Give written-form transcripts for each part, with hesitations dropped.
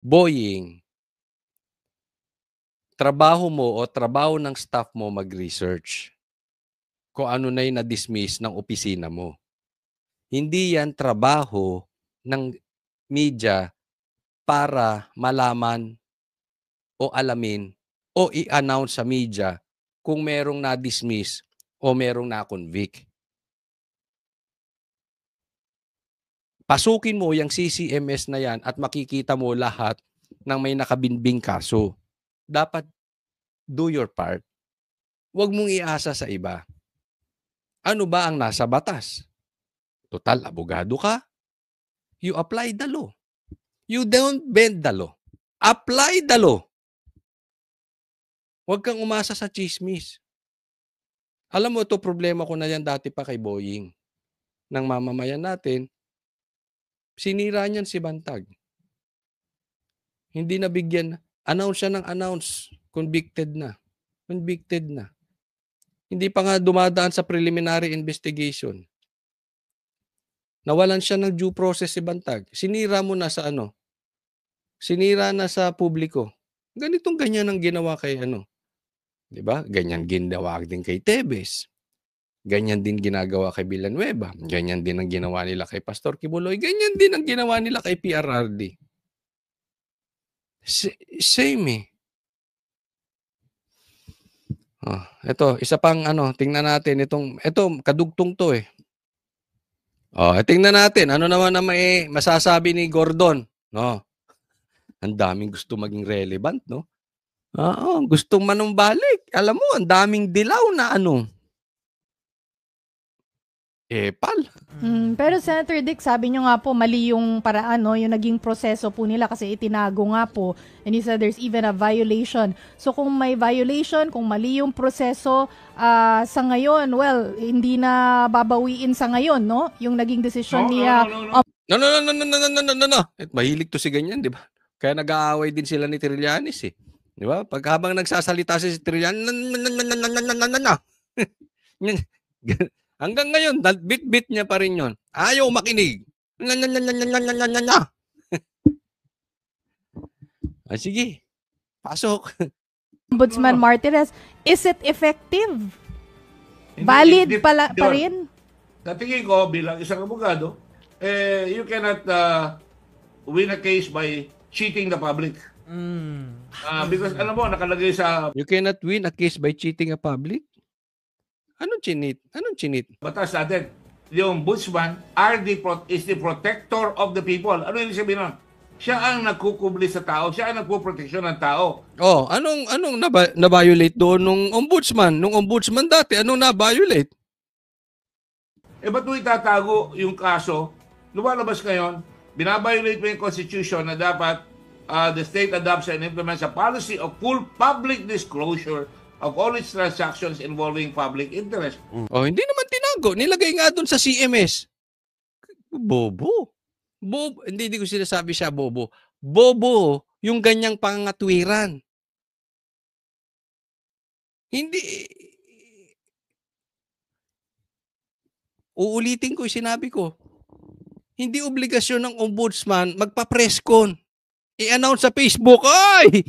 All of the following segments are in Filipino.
Boying, trabaho mo o trabaho ng staff mo mag-research kung ano na yung na-dismiss ng opisina mo. Hindi yan trabaho ng media para malaman o alamin o i-announce sa media kung merong na-dismiss o merong na-convict. Pasukin mo yung CCMS na yan at makikita mo lahat ng may nakabinbing kaso. Dapat do your part. Huwag mong iasa sa iba. Ano ba ang nasa batas? Total, abogado ka. You apply the law. You don't bend the law. Apply the law. Huwag kang umasa sa chismis. Alam mo, ito problema ko na yan dati pa kay Boying. Ng mamamayan natin, sinira niyan si Bantag. Hindi nabigyan. Announce siya ng announce. Convicted na. Convicted na. Hindi pa nga dumadaan sa preliminary investigation. Nawalan siya ng due process si Bantag. Sinira mo na sa ano? Sinira na sa publiko. Ganitong ganyan ang ginawa kay ano. 'Di ba? Ganyan ginawa din kay Tebes. Ganyan din ginagawa kay Villanueva. Ganyan din ang ginawa nila kay Pastor Kibuloy. Ganyan din ang ginawa nila kay PRRD. Same eh. Ito, isa pang ano, tingnan natin ito kadugtong to eh. Tingnan natin ano naman na may masasabi ni Gordon, no? Ang daming gusto maging relevant, no? Gustong manumbalik. Alam mo, ang daming dilaw na ano. Epal. Pero Senator Dick, sabi nyo nga po, mali yung paraan, no? Yung naging proseso po nila kasi itinago nga po. And you said there's even a violation. So kung may violation, kung mali yung proseso sa ngayon, well, hindi na babawiin sa ngayon, no? Yung naging desisyon niya. No. Mahilig to si ganyan, di ba? Kaya nag-aaway din sila ni Trillanes eh. Di ba? Pag habang nagsasalita si Trillanes, hanggang ngayon, bit-bit niya pa rin yun. Ayaw makinig. Sige, pasok. Ombudsman Martirez, is it effective? Valid pa rin? Katingin ko, bilang isang abogado, you cannot win a case by cheating the public. Because alam mo, nakalagay sa... You cannot win a case by cheating a public? Anong chinit? Batas natin. Yung ombudsman is the protector of the people. Ano yung sabihin nun? Siya ang nagkukubli sa tao. Siya ang nagpuproteksyon ng tao. Anong na-violate doon nung ombudsman? Nung ombudsman dati, anong na-violate? Ba't mo itatago yung kaso? Lumalabas ngayon, binabiolate mo yung constitution na dapat the state adopts and implements a policy of full public disclosure of all its transactions involving public interest. Hindi naman tinago. Nilagay nga doon sa CMS. Bobo. Hindi ko sinasabi siya bobo. Bobo yung ganyang pangatwiran. Hindi. Uulitin ko yung sinabi ko. Hindi obligasyon ng ombudsman magpa-press con. I-announce sa Facebook, ay!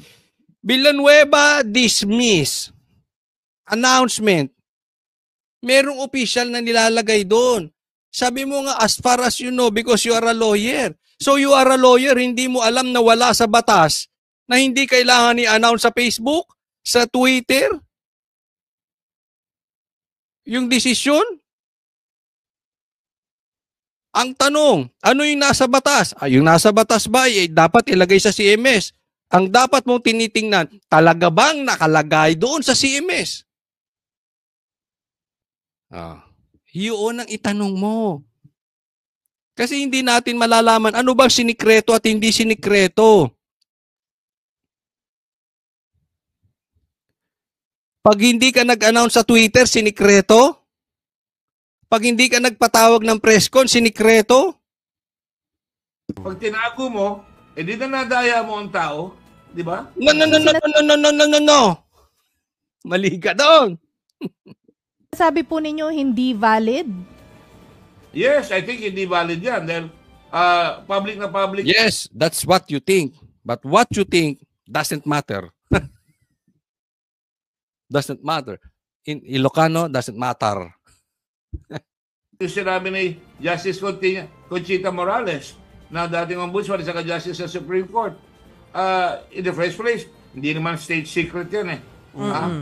Villanueva dismiss. Announcement. Merong official na nilalagay doon. Sabi mo nga, as far as you know, because you are a lawyer. So you are a lawyer, hindi mo alam na wala sa batas na hindi kailangan i-announce sa Facebook, sa Twitter, yung desisyon? Ang tanong, ano yung nasa batas? Yung nasa batas ba, dapat ilagay sa CMS. Ang dapat mong tinitingnan, talaga bang nakalagay doon sa CMS? Yun ang itanong mo. Kasi hindi natin malalaman ano bang sinikreto at hindi sinikreto. Pag hindi ka nag-announce sa Twitter, sinikreto? Pag hindi ka nagpatawag ng press con, sinikreto? Pag tinago mo, di na nadaya mo ang tao, di ba? No. Mali ka doon. Sabi po ninyo, hindi valid? Yes, I think hindi valid yan. Dahil public na public. Yes, that's what you think. But what you think doesn't matter. Doesn't matter. In Ilocano, doesn't matter. Yung sinabi ni Justice Conchita Morales na dating ombudsman sa Justice sa Supreme Court. In the first place, hindi naman state secret yan eh.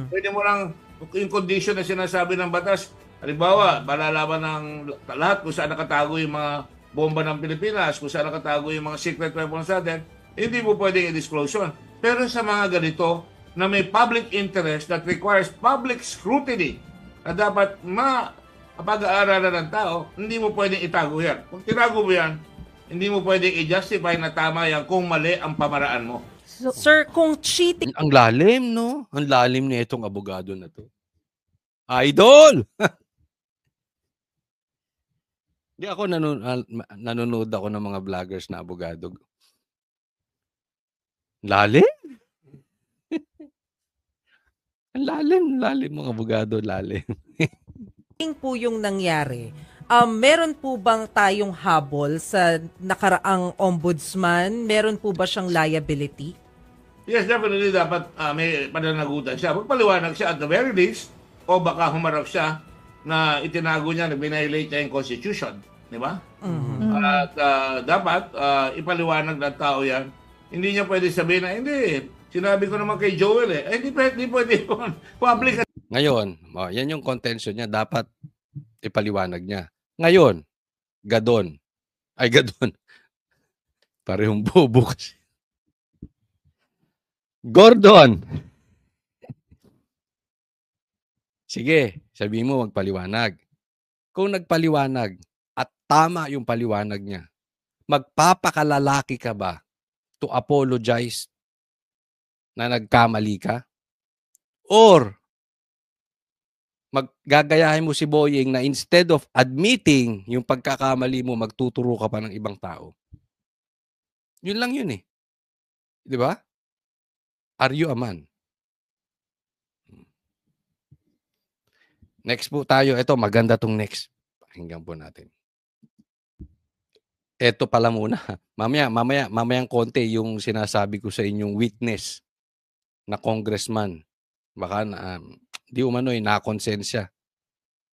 Pwede mo lang, yung condition na sinasabi ng batas, halimbawa, malalaman ng lahat kung saan nakatago yung mga bomba ng Pilipinas, kung saan nakatago yung mga secret weapons natin, hindi mo pwedeng i-disclose yun. Pero sa mga ganito, na may public interest that requires public scrutiny, na dapat mapag-aaralan ng tao, hindi mo pwedeng itago yan. Kung tinago mo yan, hindi mo pwedeng i-justify na tama yan kung mali ang pamaraan mo. So, sir, kung cheating... Ang lalim, no? Ang lalim na itong abogado na to. Idol! Hindi ako nanonood ako ng mga vloggers na abogado. Lalim? Ang lalim mga abogado, lalim. po yung nangyari, meron po bang tayong habol sa nakaraang ombudsman? Meron po ba siyang liability? Yes, definitely dapat may pananagutan siya. Magpaliwanag siya at the very least, o baka humarap siya na itinago niya, nag-violate niya yung Constitution. Di ba? At dapat ipaliwanag ng tao yan. Hindi niya pwede sabihin na, hindi, sinabi ko naman kay Joel eh. Hindi pwede yun. Public. Ngayon, yan yung contention niya. Dapat ipaliwanag niya. Ngayon, Gadon. Parehong bobo kasi. Gordon. Sige, sabihin mo magpaliwanag. Kung nagpaliwanag at tama yung paliwanag niya, magpapakalalaki ka ba to apologize na nagkamali ka? Or maggagayahin mo si Boyeng na instead of admitting yung pagkakamali mo, magtuturo ka pa ng ibang tao? Yun lang yun eh. Di ba? Are you a man? Next po tayo. Ito, maganda tong next. Pakinggan po natin. Ito pala muna. Mamayang konti yung sinasabi ko sa inyong witness na congressman. Baka di umano'y nakonsensya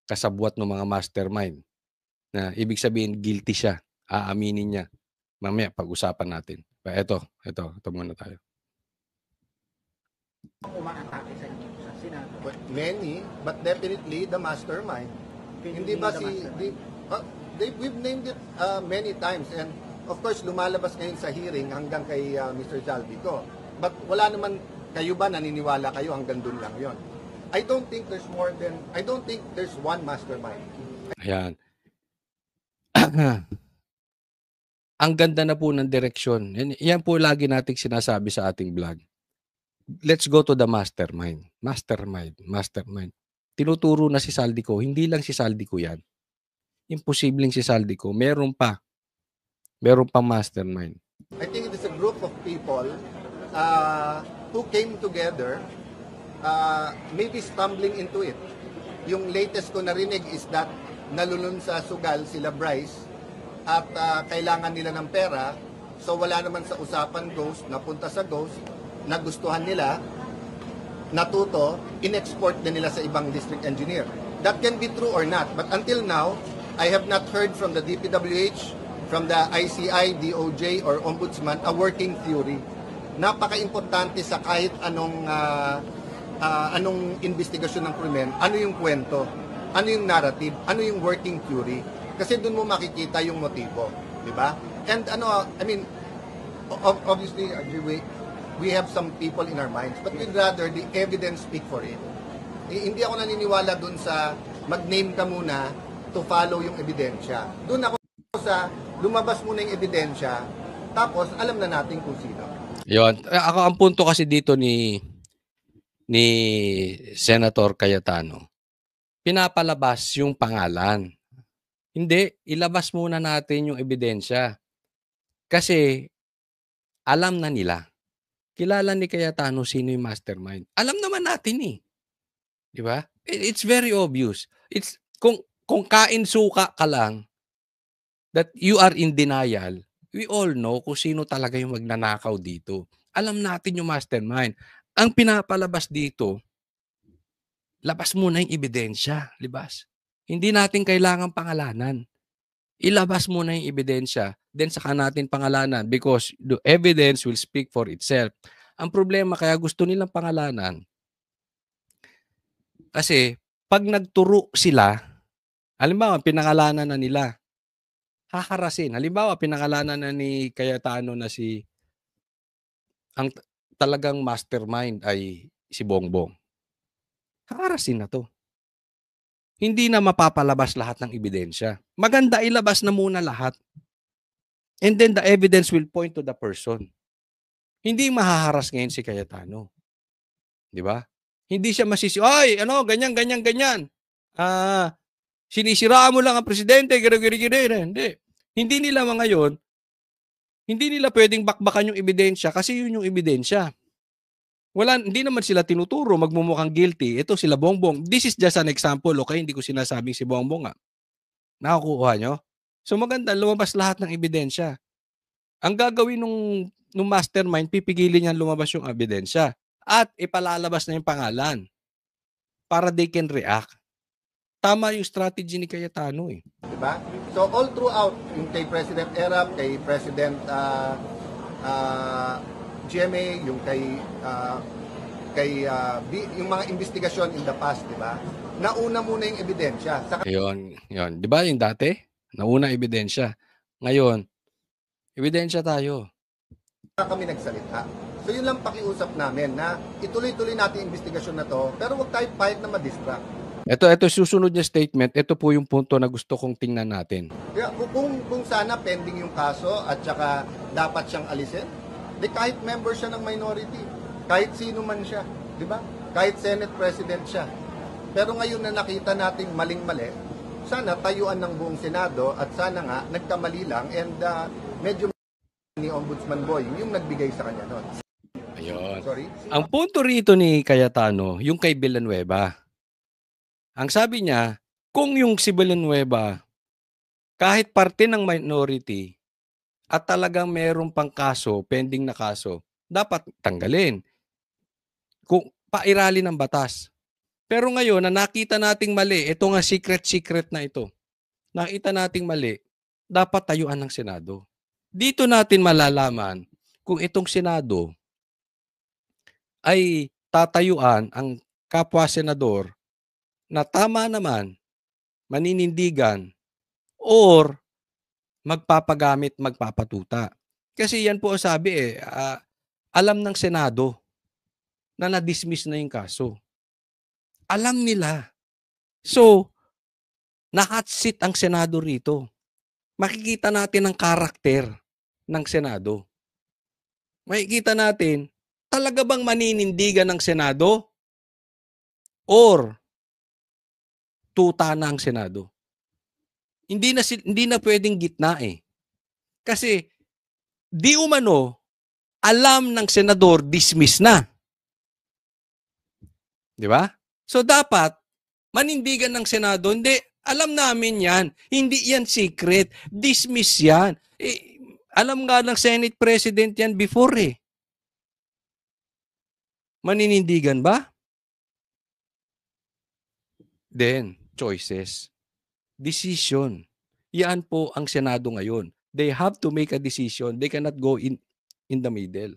kasabwat ng mga mastermind. Na ibig sabihin, guilty siya. Aaminin niya. Mamaya, pag-usapan natin. Ito muna tayo. Umaatake sa inyo sa Senado? Many, but definitely the mastermind. Hindi ba we've named it many times, and of course lumalabas ngayon sa hearing hanggang kay Mr. Jalvico. But wala naman, kayo ba naniniwala kayo hanggang doon lang yon? I don't think there's one mastermind. Ayan. Ang ganda na po ng direksyon. Yan po lagi nating sinasabi sa ating vlog. Let's go to the mastermind. Mastermind. Tinuturo na si Saldico. Hindi lang si Saldico yan. Imposibleng si Saldico. Meron pa mastermind. I think it is a group of people who came together, maybe stumbling into it. Yung latest ko narinig is that nalulun sa sugal sila Bryce at kailangan nila ng pera. So wala naman sa usapan Ghost, napunta sa Ghost, nagustuhan nila, natuto, in-export din nila sa ibang district engineer. That can be true or not. But until now, I have not heard from the DPWH, from the ICI, DOJ, or Ombudsman, a working theory. Napaka-importante sa kahit anong investigasyon ng krimen, ano yung kwento, ano yung narrative, ano yung working theory. Kasi doon mo makikita yung motibo. Diba? And obviously, we have some people in our minds, but we'd rather the evidence speak for it. Hindi ako naniniwala dun sa mag-name ka muna to follow yung ebidensya. Dun ako sa lumabas muna yung ebidensya, tapos alam na natin kung sino. Yon. Ako ang punto kasi dito ni Senator Cayetano, pinapalabas yung pangalan. Hindi, ilabas muna natin yung ebidensya. Kasi alam na nila. Kilala ni Cayetano sino yung mastermind. Alam naman natin eh. Di ba? It's very obvious. It's kung kain suka ka lang that you are in denial, we all know kung sino talaga yung magnanakaw dito. Alam natin yung mastermind. Ang pinapalabas dito, labas muna yung ebidensya, libas. Hindi natin kailangan pangalanan. Ilabas muna yung ebidensya, then saka natin pangalanan because the evidence will speak for itself. Ang problema kaya gusto nilang pangalanan, kasi pag nagturo sila, halimbawa pinangalanan na nila, haharasin. Halimbawa pinangalanan na ni Cayetano na ang talagang mastermind ay si Bongbong. Haharasin na to. Hindi na mapapalabas lahat ng ebidensya. Maganda ilabas na muna lahat. And then the evidence will point to the person. Hindi mahaharas ngayon si Cayetano. Di ba? Hindi siya ay, ganyan. Sinisiraan mo lang ang presidente, Hindi. Hindi nila ngayon, hindi nila pwedeng bakbakan yung ebidensya kasi yun yung ebidensya. Hindi naman sila tinuturo, magmumukhang guilty. Ito sila Bongbong. This is just an example, okay? Hindi ko sinasabing si Bongbong. Nakakuha nyo? So maganda, lumabas lahat ng ebidensya. Ang gagawin nung mastermind, pipigilin niyan lumabas yung ebidensya. At ipalalabas na yung pangalan para they can react. Tama yung strategy ni Cayetano eh. Diba? So all throughout, yung kay President Erap, kay President GMA, yung yung mga investigasyon in the past, diba? Nauna muna yung ebidensya. Yun. Di ba yung dati? Nauna ebidensya. Ngayon, ebidensya tayo. Kami nagsalita. So yun lang pakiusap namin na ituloy-tuloy natin yung investigasyon na to, pero huwag tayo pahit na ma-distract. Ito susunod niya statement. Ito po yung punto na gusto kong tingnan natin. Kaya kung sana pending yung kaso at saka dapat siyang alisin, di kahit member siya ng minority, kahit sino man siya, di ba? Kahit Senate President siya. Pero ngayon na nakita nating maling-mali, sana tayuan ng buong Senado at sana nga nagkamali lang and medyo ni Ombudsman Boy yung nagbigay sa kanya noon. Ayun. Sorry? Ang punto rito ni Cayetano, yung kay Villanueva. Ang sabi niya, kung yung si Villanueva, kahit parte ng minority, at talagang mayroong pang kaso, pending na kaso, dapat tanggalin. Kung pairali ng batas. Pero ngayon, na nakita nating mali, ito nga secret na ito. Nakita nating mali, dapat tayuan ng Senado. Dito natin malalaman kung itong Senado ay tatayuan ang kapwa senador na tama naman, maninindigan, or magpapagamit, magpapatuta. Kasi yan po sabi alam ng Senado na na-dismiss na yung kaso. Alam nila. So, na-hot seat ang Senado rito. Makikita natin ang karakter ng Senado. Makikita natin, talaga bang maninindigan ng Senado? Or tuta na ang Senado? Hindi na pwedeng gitna eh. Kasi di umano, alam ng senador, dismiss na. Di ba? So dapat, manindigan ng Senado, hindi, alam namin yan. Hindi yan secret. Dismiss yan. Alam nga ng Senate President yan before eh. Maninindigan ba? Then, choices. Decision. Yan po ang Senado ngayon. They have to make a decision. They cannot go in the middle.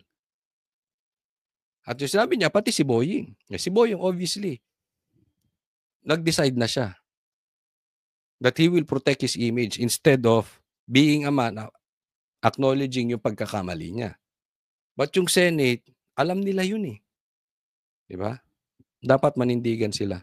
At yung sabi niya, pati si Boying. Si Boying, obviously, nag-decide na siya that he will protect his image instead of being a man, acknowledging yung pagkakamali niya. But yung Senate, alam nila yun eh. Diba? Dapat manindigan sila.